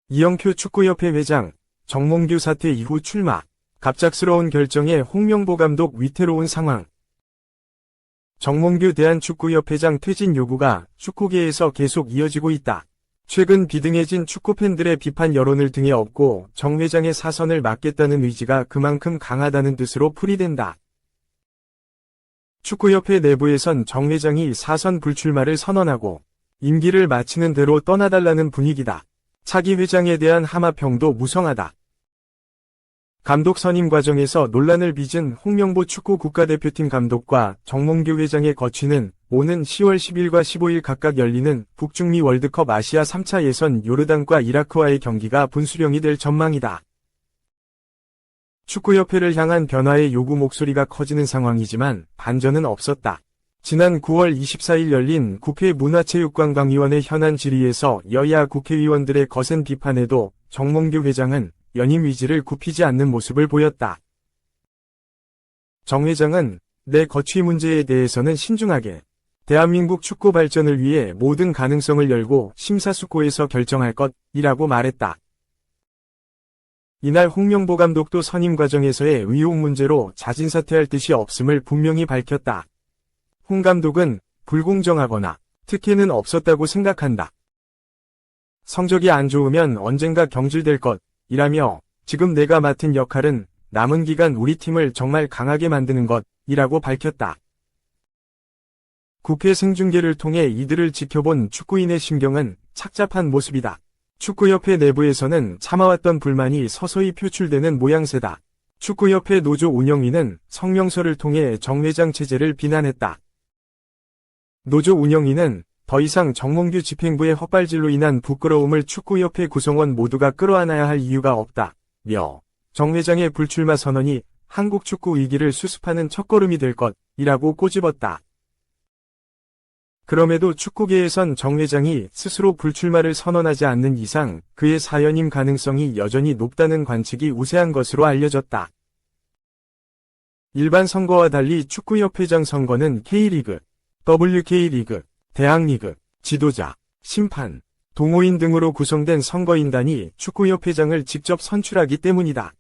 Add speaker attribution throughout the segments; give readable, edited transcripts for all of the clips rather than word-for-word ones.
Speaker 1: 이영표 축구협회 회장, 정몽규 사퇴 이후 출마. 갑작스러운 결정에 홍명보 감독 위태로운 상황. 정몽규 대한축구협회장 퇴진 요구가 축구계에서 계속 이어지고 있다. 최근 비등해진 축구팬들의 비판 여론을 등에 업고 정 회장의 사선을 막겠다는 의지가 그만큼 강하다는 뜻으로 풀이된다. 축구협회 내부에선 정 회장이 사선 불출마를 선언하고 임기를 마치는 대로 떠나달라는 분위기다. 차기 회장에 대한 하마평도 무성하다. 감독 선임 과정에서 논란을 빚은 홍명보 축구 국가대표팀 감독과 정몽규 회장의 거취는 오는 10월 10일과 15일 각각 열리는 북중미 월드컵 아시아 3차 예선 요르단과 이라크와의 경기가 분수령이 될 전망이다. 축구협회를 향한 변화의 요구 목소리가 커지는 상황이지만 반전은 없었다. 지난 9월 24일 열린 국회 문화체육관광위원회 현안 질의에서 여야 국회의원들의 거센 비판에도 정몽규 회장은 연임 의지를 굽히지 않는 모습을 보였다. 정 회장은 내 거취 문제에 대해서는 신중하게 대한민국 축구 발전을 위해 모든 가능성을 열고 심사숙고해서 결정할 것이라고 말했다. 이날 홍명보 감독도 선임 과정에서의 의혹 문제로 자진 사퇴할 뜻이 없음을 분명히 밝혔다. 홍 감독은 불공정하거나 특혜는 없었다고 생각한다. 성적이 안 좋으면 언젠가 경질될 것이라며 지금 내가 맡은 역할은 남은 기간 우리 팀을 정말 강하게 만드는 것이라고 밝혔다. 국회 생중계를 통해 이들을 지켜본 축구인의 심경은 착잡한 모습이다. 축구협회 내부에서는 참아왔던 불만이 서서히 표출되는 모양새다. 축구협회 노조 운영위는 성명서를 통해 정 회장 체제를 비난했다. 노조 운영위는 더 이상 정몽규 집행부의 헛발질로 인한 부끄러움을 축구협회 구성원 모두가 끌어안아야 할 이유가 없다며 정 회장의 불출마 선언이 한국 축구 위기를 수습하는 첫걸음이 될 것이라고 꼬집었다. 그럼에도 축구계에선 정 회장이 스스로 불출마를 선언하지 않는 이상 그의 사연임 가능성이 여전히 높다는 관측이 우세한 것으로 알려졌다. 일반 선거와 달리 축구협회장 선거는 K리그, WK리그, 대학리그, 지도자, 심판, 동호인 등으로 구성된 선거인단이 축구협회장을 직접 선출하기 때문이다.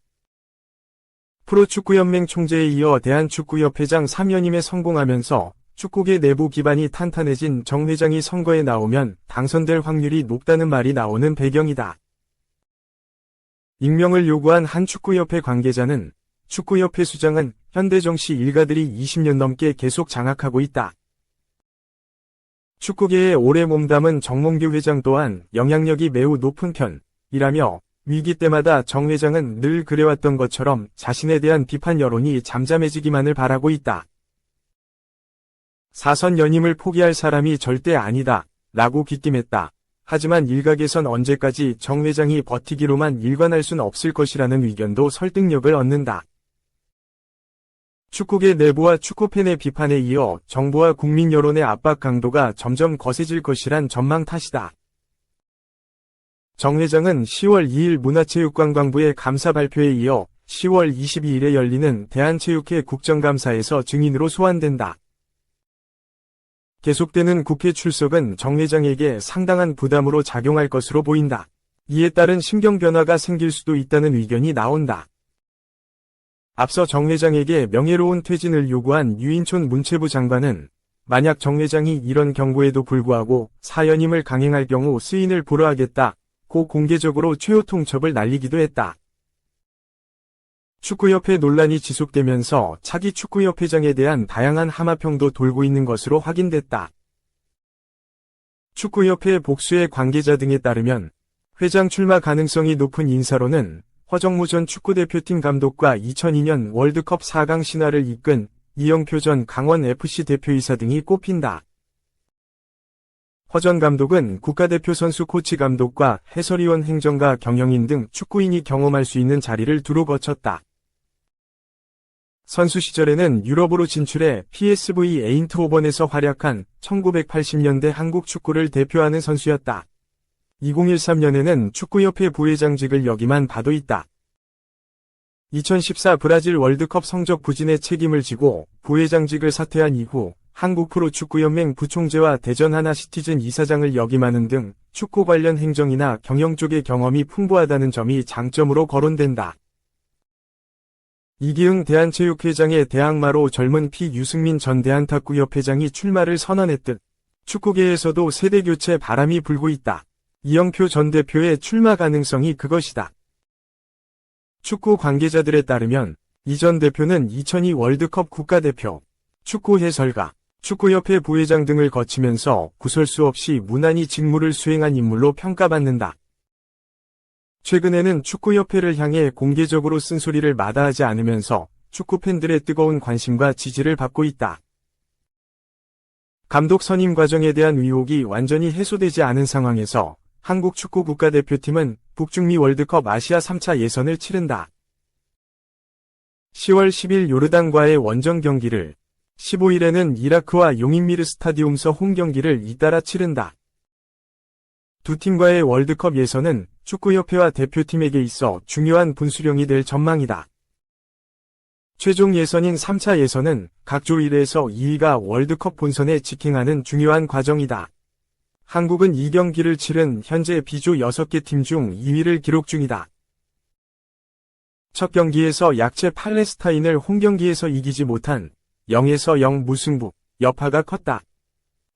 Speaker 1: 프로축구연맹 총재에 이어 대한축구협회장 3연임에 성공하면서 축구계 내부 기반이 탄탄해진 정 회장이 선거에 나오면 당선될 확률이 높다는 말이 나오는 배경이다. 익명을 요구한 한 축구협회 관계자는 축구협회 수장은 현대정씨 일가들이 20년 넘게 계속 장악하고 있다. 축구계에 오래 몸담은 정몽규 회장 또한 영향력이 매우 높은 편이라며 위기 때마다 정 회장은 늘 그래왔던 것처럼 자신에 대한 비판 여론이 잠잠해지기만을 바라고 있다. 사선 연임을 포기할 사람이 절대 아니다 라고 귀띔했다. 하지만 일각에선 언제까지 정 회장이 버티기로만 일관할 순 없을 것이라는 의견도 설득력을 얻는다. 축구계 내부와 축구팬의 비판에 이어 정부와 국민 여론의 압박 강도가 점점 거세질 것이란 전망 탓이다. 정 회장은 10월 2일 문화체육관광부의 감사 발표에 이어 10월 22일에 열리는 대한체육회 국정감사에서 증인으로 소환된다. 계속되는 국회 출석은 정 회장에게 상당한 부담으로 작용할 것으로 보인다. 이에 따른 심경 변화가 생길 수도 있다는 의견이 나온다. 앞서 정 회장에게 명예로운 퇴진을 요구한 유인촌 문체부 장관은 만약 정 회장이 이런 경고에도 불구하고 사연임을 강행할 경우 스인을 보러 하겠다고 공개적으로 최후 통첩을 날리기도 했다. 축구협회 논란이 지속되면서 차기 축구협회장에 대한 다양한 하마평도 돌고 있는 것으로 확인됐다. 축구협회 복수의 관계자 등에 따르면 회장 출마 가능성이 높은 인사로는 허정무 전 축구대표팀 감독과 2002년 월드컵 4강 신화를 이끈 이영표 전 강원FC 대표이사 등이 꼽힌다. 허 전 감독은 국가대표 선수 코치 감독과 해설위원 행정가 경영인 등 축구인이 경험할 수 있는 자리를 두루 거쳤다. 선수 시절에는 유럽으로 진출해 PSV 에인트호번에서 활약한 1980년대 한국 축구를 대표하는 선수였다. 2013년에는 축구협회 부회장직을 역임한 바도 있다. 2014 브라질 월드컵 성적 부진에 책임을 지고 부회장직을 사퇴한 이후 한국프로축구연맹 부총재와 대전 하나시티즌 이사장을 역임하는 등 축구 관련 행정이나 경영 쪽의 경험이 풍부하다는 점이 장점으로 거론된다. 이기흥 대한체육회장의 대항마로 젊은 피 유승민 전 대한탁구협회장이 출마를 선언했듯 축구계에서도 세대교체 바람이 불고 있다. 이영표 전 대표의 출마 가능성이 그것이다. 축구 관계자들에 따르면 이 전 대표는 2002 월드컵 국가대표, 축구 해설가, 축구협회 부회장 등을 거치면서 구설수 없이 무난히 직무를 수행한 인물로 평가받는다. 최근에는 축구협회를 향해 공개적으로 쓴소리를 마다하지 않으면서 축구팬들의 뜨거운 관심과 지지를 받고 있다. 감독 선임 과정에 대한 의혹이 완전히 해소되지 않은 상황에서 한국 축구 국가대표팀은 북중미 월드컵 아시아 3차 예선을 치른다. 10월 10일 요르단과의 원정 경기를, 15일에는 이라크와 용인미르 스타디움서 홈 경기를 잇따라 치른다. 두 팀과의 월드컵 예선은 축구협회와 대표팀에게 있어 중요한 분수령이 될 전망이다. 최종 예선인 3차 예선은 각 조 1에서 2위가 월드컵 본선에 직행하는 중요한 과정이다. 한국은 2경기를 치른 현재 B조 6개 팀 중 2위를 기록 중이다. 첫 경기에서 약체 팔레스타인을 홈경기에서 이기지 못한 0에서 0 무승부, 여파가 컸다.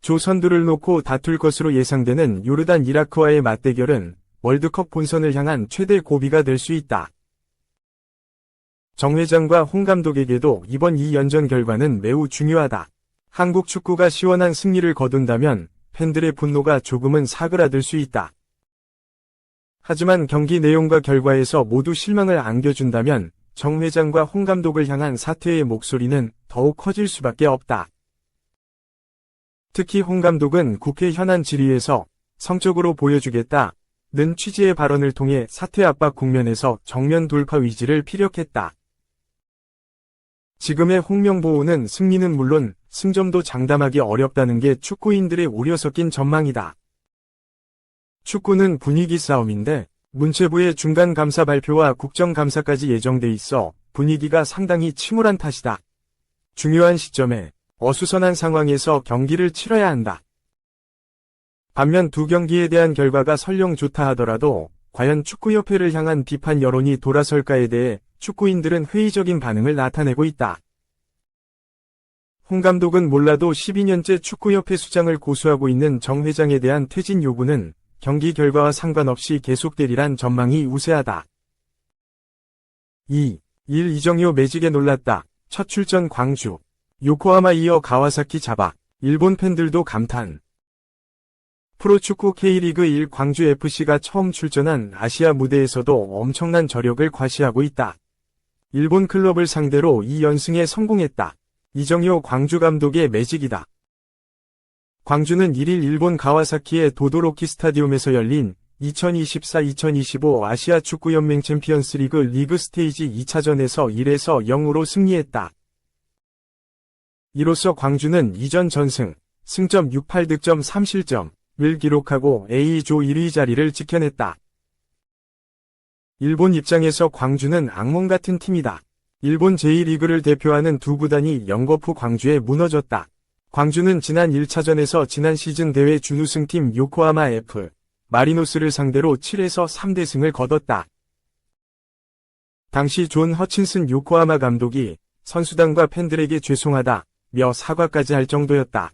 Speaker 1: 조 선두를 놓고 다툴 것으로 예상되는 요르단 이라크와의 맞대결은 월드컵 본선을 향한 최대 고비가 될 수 있다. 정 회장과 홍 감독에게도 이번 2연전 결과는 매우 중요하다. 한국 축구가 시원한 승리를 거둔다면 팬들의 분노가 조금은 사그라들 수 있다. 하지만 경기 내용과 결과에서 모두 실망을 안겨준다면 정 회장과 홍 감독을 향한 사퇴의 목소리는 더욱 커질 수밖에 없다. 특히 홍 감독은 국회 현안 질의에서 성적으로 보여주겠다는 취지의 발언을 통해 사퇴 압박 국면에서 정면 돌파 의지를 피력했다. 지금의 홍명보호는 승리는 물론 승점도 장담하기 어렵다는 게 축구인들의 우려 섞인 전망이다. 축구는 분위기 싸움인데 문체부의 중간감사 발표와 국정감사까지 예정돼 있어 분위기가 상당히 침울한 탓이다. 중요한 시점에 어수선한 상황에서 경기를 치러야 한다. 반면 두 경기에 대한 결과가 설령 좋다 하더라도 과연 축구협회를 향한 비판 여론이 돌아설까에 대해 축구인들은 회의적인 반응을 나타내고 있다. 홍 감독은 몰라도 12년째 축구협회 수장을 고수하고 있는 정 회장에 대한 퇴진 요구는 경기 결과와 상관없이 계속되리란 전망이 우세하다. 2. 1. 이정효 매직에 놀랐다. 첫 출전 광주. 요코하마 이어 가와사키 잡아. 일본 팬들도 감탄. 프로축구 K리그 1 광주FC가 처음 출전한 아시아 무대에서도 엄청난 저력을 과시하고 있다. 일본 클럽을 상대로 2연승에 성공했다. 이정효 광주 감독의 매직이다. 광주는 1일 일본 가와사키의 도도로키 스타디움에서 열린 2024-2025 아시아 축구연맹 챔피언스리그 리그 스테이지 2차전에서 1에서 0으로 승리했다. 이로써 광주는 이전 전승, 승점 68득점 3실점을 기록하고 A조 1위 자리를 지켜냈다. 일본 입장에서 광주는 악몽 같은 팀이다. 일본 제2리그를 대표하는 두 구단이 영거푸 광주에 무너졌다. 광주는 지난 1차전에서 지난 시즌 대회 준우승팀 요코하마 F, 마리노스를 상대로 7에서 3대승을 거뒀다. 당시 존 허친슨 요코하마 감독이 선수단과 팬들에게 죄송하다며 사과까지 할 정도였다.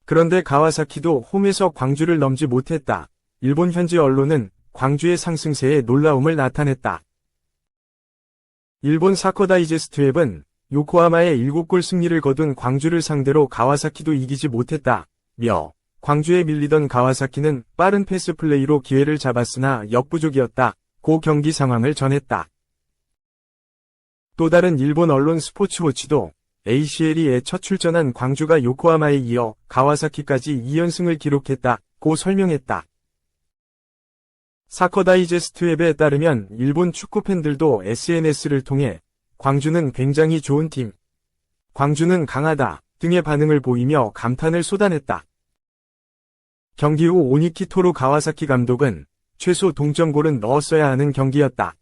Speaker 1: 그런데 가와사키도 홈에서 광주를 넘지 못했다. 일본 현지 언론은 광주의 상승세에 놀라움을 나타냈다. 일본 사커 다이제스트 웹은 요코하마의 7골 승리를 거둔 광주를 상대로 가와사키도 이기지 못했다며 광주에 밀리던 가와사키는 빠른 패스 플레이로 기회를 잡았으나 역부족이었다고 경기 상황을 전했다. 또 다른 일본 언론 스포츠워치도 ACL에 첫 출전한 광주가 요코하마에 이어 가와사키까지 2연승을 기록했다고 설명했다. 사커 다이제스트 웹에 따르면 일본 축구팬들도 SNS를 통해 광주는 굉장히 좋은 팀, 광주는 강하다 등의 반응을 보이며 감탄을 쏟아냈다. 경기 후 오니키 토로 가와사키 감독은 최소 동점골은 넣었어야 하는 경기였다.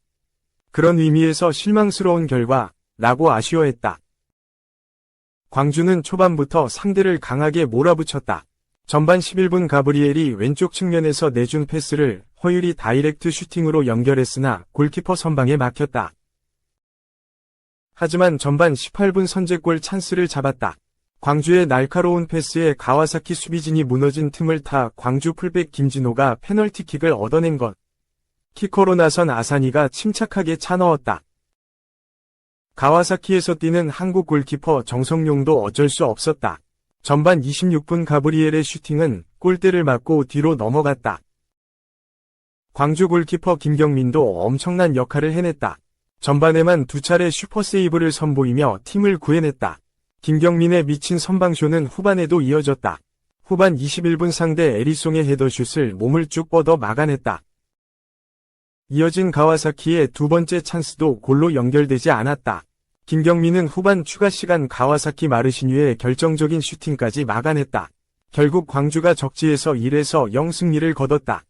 Speaker 1: 그런 의미에서 실망스러운 결과라고 아쉬워했다. 광주는 초반부터 상대를 강하게 몰아붙였다. 전반 11분 가브리엘이 왼쪽 측면에서 내준 패스를 허율이 다이렉트 슈팅으로 연결했으나 골키퍼 선방에 막혔다. 하지만 전반 18분 선제골 찬스를 잡았다. 광주의 날카로운 패스에 가와사키 수비진이 무너진 틈을 타 광주 풀백 김진호가 페널티킥을 얻어낸 것. 키커로 나선 아사니가 침착하게 차 넣었다. 가와사키에서 뛰는 한국 골키퍼 정성용도 어쩔 수 없었다. 전반 26분 가브리엘의 슈팅은 골대를 맞고 뒤로 넘어갔다. 광주 골키퍼 김경민도 엄청난 역할을 해냈다. 전반에만 2차례 슈퍼세이브를 선보이며 팀을 구해냈다. 김경민의 미친 선방쇼는 후반에도 이어졌다. 후반 21분 상대 에리송의 헤더슛을 몸을 쭉 뻗어 막아냈다. 이어진 가와사키의 두 번째 찬스도 골로 연결되지 않았다. 김경민은 후반 추가 시간 가와사키 마르시뉴의 결정적인 슈팅까지 막아냈다. 결국 광주가 적지에서 1-0 승리를 거뒀다.